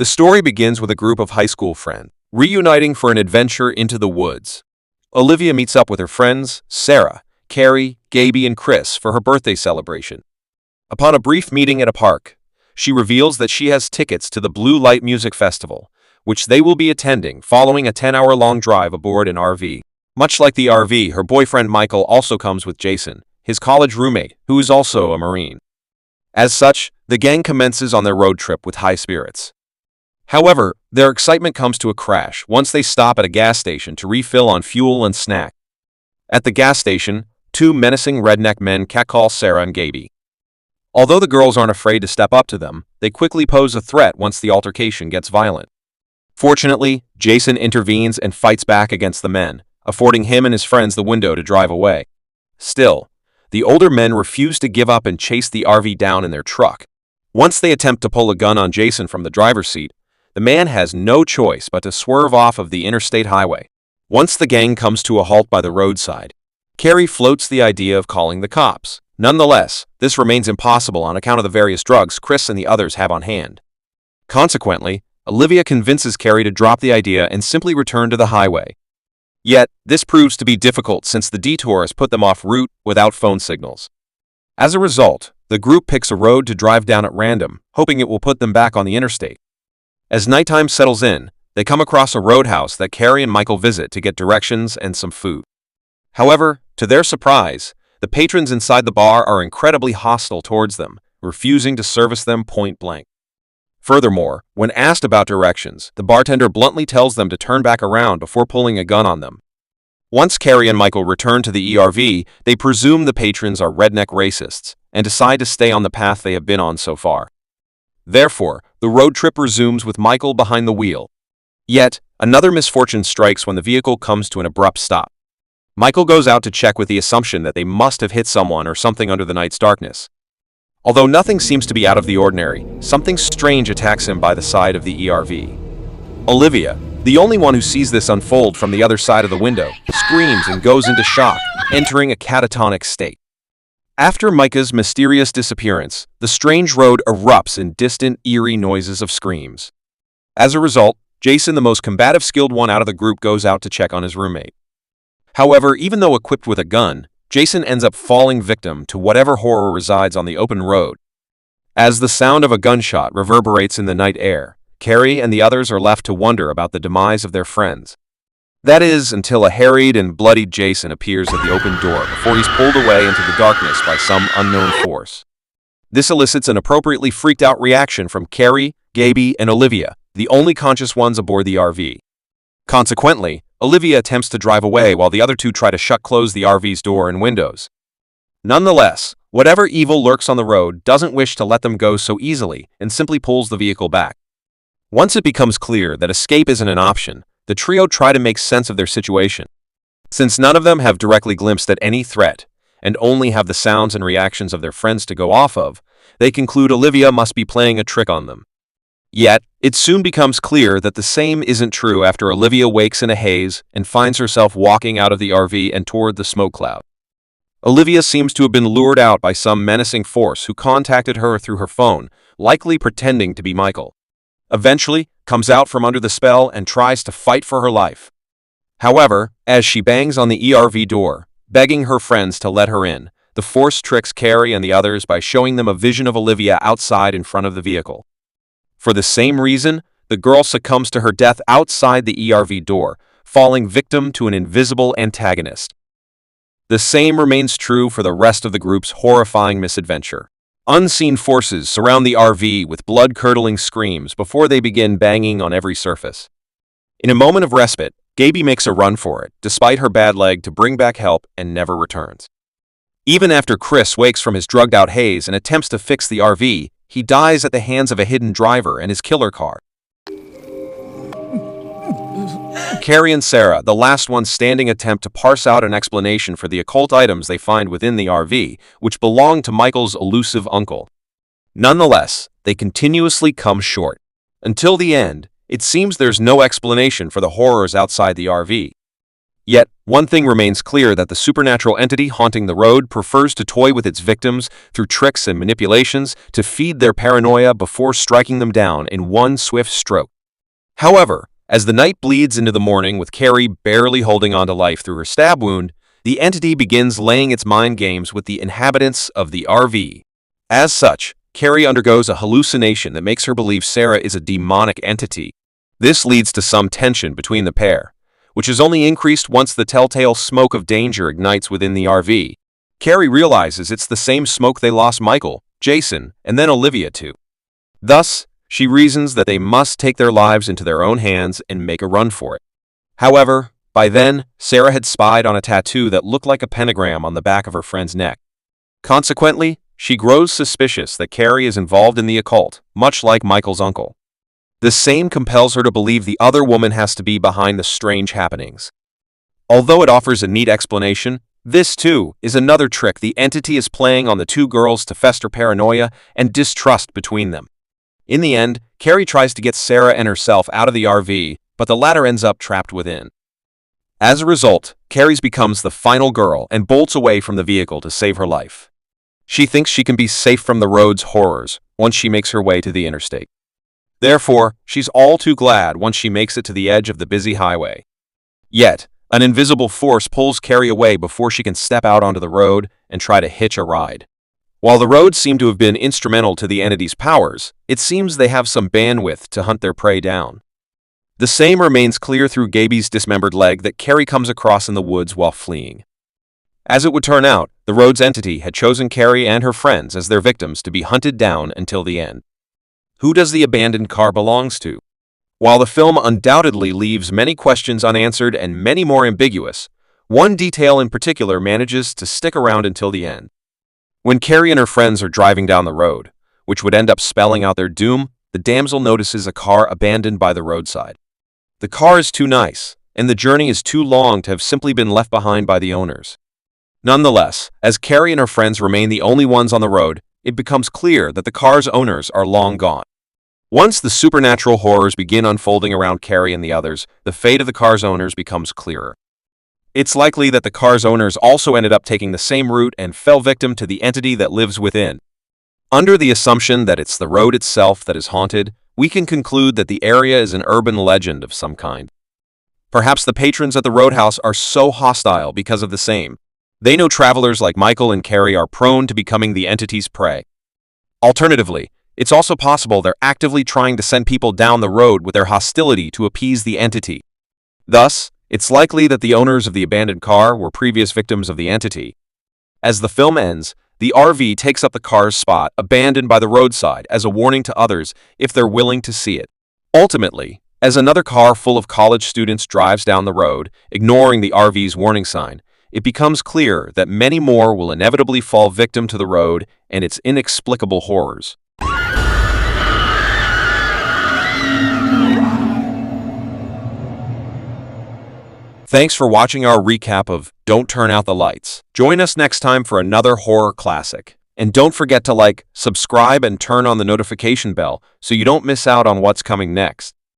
The story begins with a group of high school friends reuniting for an adventure into the woods. Olivia meets up with her friends, Sarah, Carrie, Gaby, and Chris for her birthday celebration. Upon a brief meeting at a park, she reveals that she has tickets to the Blue Light Music Festival, which they will be attending following a 10-hour-long drive aboard an RV. Much like the RV, her boyfriend Michael also comes with Jason, his college roommate, who is also a Marine. As such, the gang commences on their road trip with high spirits. However, their excitement comes to a crash once they stop at a gas station to refill on fuel and snack. At the gas station, two menacing redneck men catcall Sarah and Gaby. Although the girls aren't afraid to step up to them, they quickly pose a threat once the altercation gets violent. Fortunately, Jason intervenes and fights back against the men, affording him and his friends the window to drive away. Still, the older men refuse to give up and chase the RV down in their truck. Once they attempt to pull a gun on Jason from the driver's seat, the man has no choice but to swerve off of the interstate highway. Once the gang comes to a halt by the roadside, Carrie floats the idea of calling the cops. Nonetheless, this remains impossible on account of the various drugs Chris and the others have on hand. Consequently, Olivia convinces Carrie to drop the idea and simply return to the highway. Yet, this proves to be difficult since the detour has put them off route without phone signals. As a result, the group picks a road to drive down at random, hoping it will put them back on the interstate. As nighttime settles in, they come across a roadhouse that Carrie and Michael visit to get directions and some food. However, to their surprise, the patrons inside the bar are incredibly hostile towards them, refusing to service them point blank. Furthermore, when asked about directions, the bartender bluntly tells them to turn back around before pulling a gun on them. Once Carrie and Michael return to the ERV, they presume the patrons are redneck racists and decide to stay on the path they have been on so far. Therefore, the road trip resumes with Michael behind the wheel. Yet, another misfortune strikes when the vehicle comes to an abrupt stop. Michael goes out to check with the assumption that they must have hit someone or something under the night's darkness. Although nothing seems to be out of the ordinary, something strange attacks him by the side of the ERV. Olivia, the only one who sees this unfold from the other side of the window, screams and goes into shock, entering a catatonic state. After Micah's mysterious disappearance, the strange road erupts in distant, eerie noises of screams. As a result, Jason, the most combative skilled one out of the group, goes out to check on his roommate. However, even though equipped with a gun, Jason ends up falling victim to whatever horror resides on the open road. As the sound of a gunshot reverberates in the night air, Carrie and the others are left to wonder about the demise of their friends. That is, until a harried and bloodied Jason appears at the open door before he's pulled away into the darkness by some unknown force. This elicits an appropriately freaked-out reaction from Carrie, Gaby, and Olivia, the only conscious ones aboard the RV. Consequently, Olivia attempts to drive away while the other two try to close the RV's door and windows. Nonetheless, whatever evil lurks on the road doesn't wish to let them go so easily and simply pulls the vehicle back. Once it becomes clear that escape isn't an option, the trio try to make sense of their situation. Since none of them have directly glimpsed at any threat, and only have the sounds and reactions of their friends to go off of, they conclude Olivia must be playing a trick on them. Yet, it soon becomes clear that the same isn't true after Olivia wakes in a haze and finds herself walking out of the RV and toward the smoke cloud. Olivia seems to have been lured out by some menacing force who contacted her through her phone, likely pretending to be Michael. Eventually, comes out from under the spell and tries to fight for her life. However, as she bangs on the ERV door, begging her friends to let her in, the force tricks Carrie and the others by showing them a vision of Olivia outside in front of the vehicle. For the same reason, the girl succumbs to her death outside the ERV door, falling victim to an invisible antagonist. The same remains true for the rest of the group's horrifying misadventure. Unseen forces surround the RV with blood-curdling screams before they begin banging on every surface. In a moment of respite, Gaby makes a run for it, despite her bad leg, to bring back help and never returns. Even after Chris wakes from his drugged-out haze and attempts to fix the RV, he dies at the hands of a hidden driver and his killer car. Carrie and Sarah, the last ones standing, attempt to parse out an explanation for the occult items they find within the RV, which belong to Michael's elusive uncle. Nonetheless, they continuously come short. Until the end, it seems there's no explanation for the horrors outside the RV. Yet, one thing remains clear, that the supernatural entity haunting the road prefers to toy with its victims through tricks and manipulations to feed their paranoia before striking them down in one swift stroke. However, as the night bleeds into the morning with Carrie barely holding on to life through her stab wound, the entity begins laying its mind games with the inhabitants of the RV. As such, Carrie undergoes a hallucination that makes her believe Sarah is a demonic entity. This leads to some tension between the pair, which is only increased once the telltale smoke of danger ignites within the RV. Carrie realizes it's the same smoke they lost Michael, Jason, and then Olivia to. Thus, she reasons that they must take their lives into their own hands and make a run for it. However, by then, Sarah had spied on a tattoo that looked like a pentagram on the back of her friend's neck. Consequently, she grows suspicious that Carrie is involved in the occult, much like Michael's uncle. The same compels her to believe the other woman has to be behind the strange happenings. Although it offers a neat explanation, this, too, is another trick the entity is playing on the two girls to fester paranoia and distrust between them. In the end, Carrie tries to get Sarah and herself out of the RV, but the latter ends up trapped within. As a result, Carrie becomes the final girl and bolts away from the vehicle to save her life. She thinks she can be safe from the road's horrors once she makes her way to the interstate. Therefore, she's all too glad once she makes it to the edge of the busy highway. Yet, an invisible force pulls Carrie away before she can step out onto the road and try to hitch a ride. While the roads seem to have been instrumental to the entity's powers, it seems they have some bandwidth to hunt their prey down. The same remains clear through Gaby's dismembered leg that Carrie comes across in the woods while fleeing. As it would turn out, the road's entity had chosen Carrie and her friends as their victims to be hunted down until the end. Who does the abandoned car belongs to? While the film undoubtedly leaves many questions unanswered and many more ambiguous, one detail in particular manages to stick around until the end. When Carrie and her friends are driving down the road, which would end up spelling out their doom, the damsel notices a car abandoned by the roadside. The car is too nice, and the journey is too long to have simply been left behind by the owners. Nonetheless, as Carrie and her friends remain the only ones on the road, it becomes clear that the car's owners are long gone. Once the supernatural horrors begin unfolding around Carrie and the others, the fate of the car's owners becomes clearer. It's likely that the car's owners also ended up taking the same route and fell victim to the entity that lives within. Under the assumption that it's the road itself that is haunted, we can conclude that the area is an urban legend of some kind. Perhaps the patrons at the roadhouse are so hostile because of the same. They know travelers like Michael and Carrie are prone to becoming the entity's prey. Alternatively, it's also possible they're actively trying to send people down the road with their hostility to appease the entity. Thus, it's likely that the owners of the abandoned car were previous victims of the entity. As the film ends, the RV takes up the car's spot abandoned by the roadside as a warning to others if they're willing to see it. Ultimately, as another car full of college students drives down the road, ignoring the RV's warning sign, it becomes clear that many more will inevitably fall victim to the road and its inexplicable horrors. Thanks for watching our recap of Don't Turn Out the Lights. Join us next time for another horror classic. And don't forget to like, subscribe, and turn on the notification bell so you don't miss out on what's coming next.